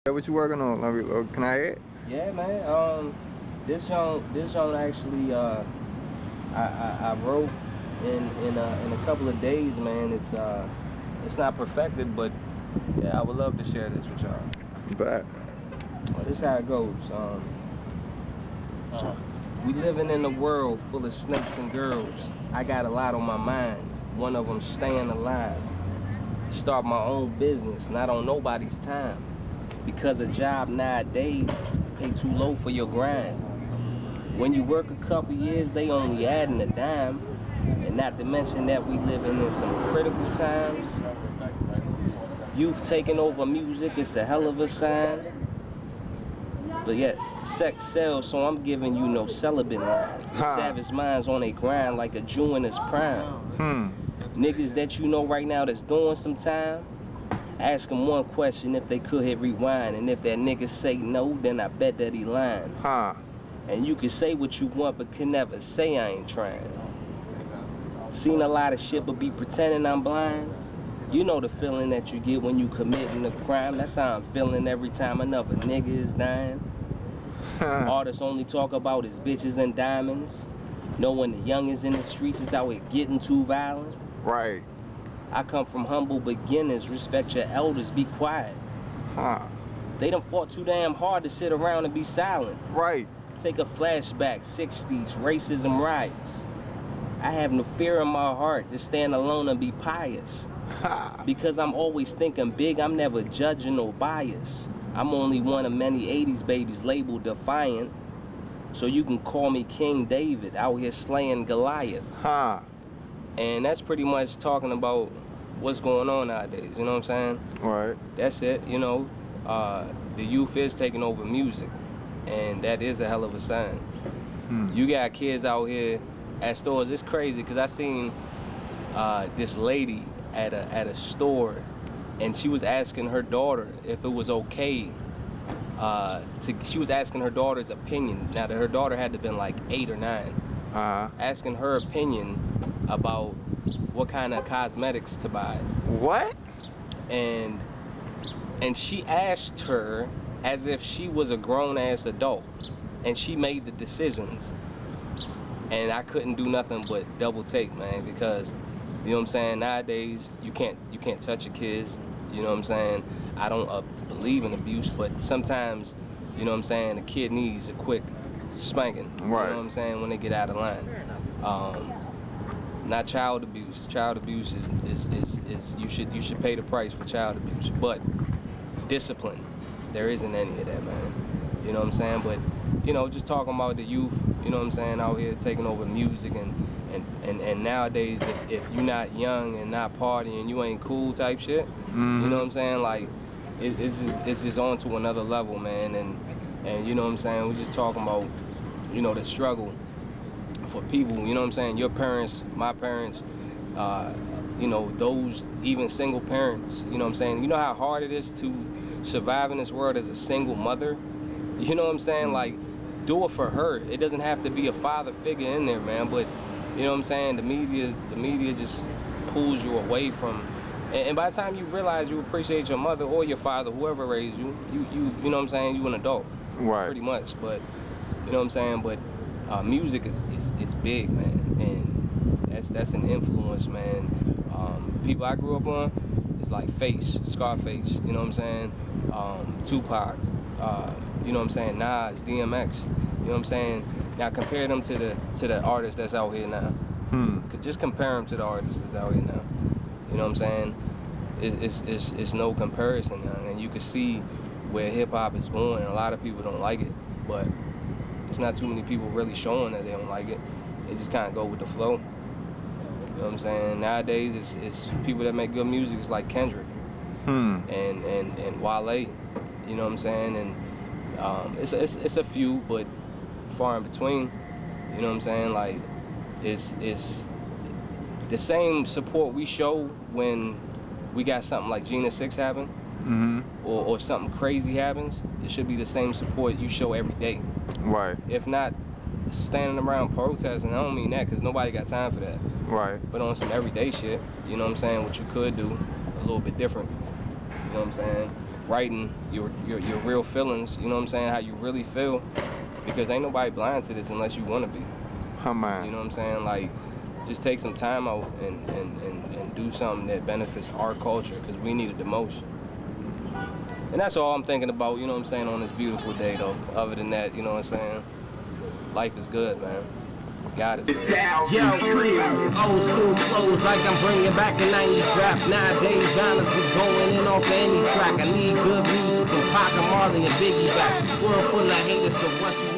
What you working on? Can I hear it? Yeah, man. This joint actually, I wrote in a couple of days, man. It's not perfected, but yeah, I would love to share this with y'all. Bet. Well, this how it goes. We living in a world full of snakes and girls. I got a lot on my mind. One of them staying alive. Start my own business, not on nobody's time. Because a job nowadays pay too low for your grind. When you work a couple years, they only adding a dime. And not to mention that we living in some critical times. Youth taking over music, it's a hell of a sign. But yet, sex sells, so I'm giving you no celibate lines. The savage minds on a grind like a Jew in his prime. Niggas that you know right now that's doing some time, ask them one question if they could hit rewind. And if that nigga say no, then I bet that he lying. And you can say what you want, but can never say I ain't trying. Seen a lot of shit, but be pretending I'm blind. You know the feeling that you get when you committing a crime. That's how I'm feeling every time another nigga is dying. Artists only talk about his bitches and diamonds. Knowing the youngest in the streets is out here getting too violent. Right. I come from humble beginnings. Respect your elders, be quiet. They done fought too damn hard to sit around and be silent. Right. Take a flashback, 60s, racism riots. I have no fear in my heart to stand alone and be pious. Because I'm always thinking big, I'm never judging or biased. I'm only one of many 80s babies labeled defiant. So you can call me King David, out here slaying Goliath. And that's pretty much talking about what's going on nowadays, you know what I'm saying? Right. That's it, you know. The youth is taking over music, and that is a hell of a sign. You got kids out here at stores. It's crazy, because I seen this lady at a store, and she was asking her daughter if it was okay she was asking her daughter's opinion. Now, her daughter had to have been like 8 or 9. Asking her opinion about what kind of cosmetics to buy. What? And she asked her as if she was a grown-ass adult, and she made the decisions. And I couldn't do nothing but double take, man, because you know what I'm saying, nowadays you can't touch your kids, you know what I'm saying? I don't believe in abuse, but sometimes, you know what I'm saying, a kid needs a quick spanking. Right. You know what I'm saying, when they get out of line. Not child abuse. Child abuse is you should pay the price for child abuse, but discipline, there isn't any of that, man. You know what I'm saying? But you know, just talking about the youth, you know what I'm saying, out here taking over music, and nowadays if you're not young and not partying, you ain't cool type shit. You know what I'm saying? Like it's just on to another level, man. And you know what I'm saying? We're just talking about, you know, the struggle for people, you know what I'm saying? Your parents, my parents, you know, those even single parents, you know what I'm saying? You know how hard it is to survive in this world as a single mother? You know what I'm saying? Like, do it for her. It doesn't have to be a father figure in there, man, but you know what I'm saying? The media just pulls you away from, and by the time you realize you appreciate your mother or your father, whoever raised you, you know what I'm saying, you an adult. Right. Pretty much, but you know what I'm saying? But music is big, man, and that's an influence, man. People I grew up on is like Face, Scarface, you know what I'm saying? Tupac, you know what I'm saying? Nas, DMX, you know what I'm saying? Now compare them to the artists that's out here now. Just compare them to the artists that's out here now. You know what I'm saying? It's no comparison now, and you can see where hip hop is going. And a lot of people don't like it, but it's not too many people really showing that they don't like it. They just kind of go with the flow. You know what I'm saying? Nowadays, it's people that make good music. It's like Kendrick and Wale. You know what I'm saying? And it's a few, but far in between. You know what I'm saying? Like it's the same support we show when we got something like Gina 6 happen, or something crazy happens. It should be the same support you show every day. Right. If not standing around protesting, I don't mean that, because nobody got time for that. Right. But on some everyday shit, you know what I'm saying, what you could do a little bit different. You know what I'm saying? Writing your real feelings, you know what I'm saying? How you really feel, because ain't nobody blind to this unless you want to be. Huh, man. You know what I'm saying? Like, just take some time out and do something that benefits our culture, because we need it the most. And that's all I'm thinking about, you know what I'm saying, on this beautiful day, though. Other than that, you know what I'm saying? Life is good, man. God is good. Yo, old school flows like I'm bringing back a 90s rap. Nowadays, honestly, going in off of any track. I need good music from Pac, Marley, and Biggie back. World full of haters, so once you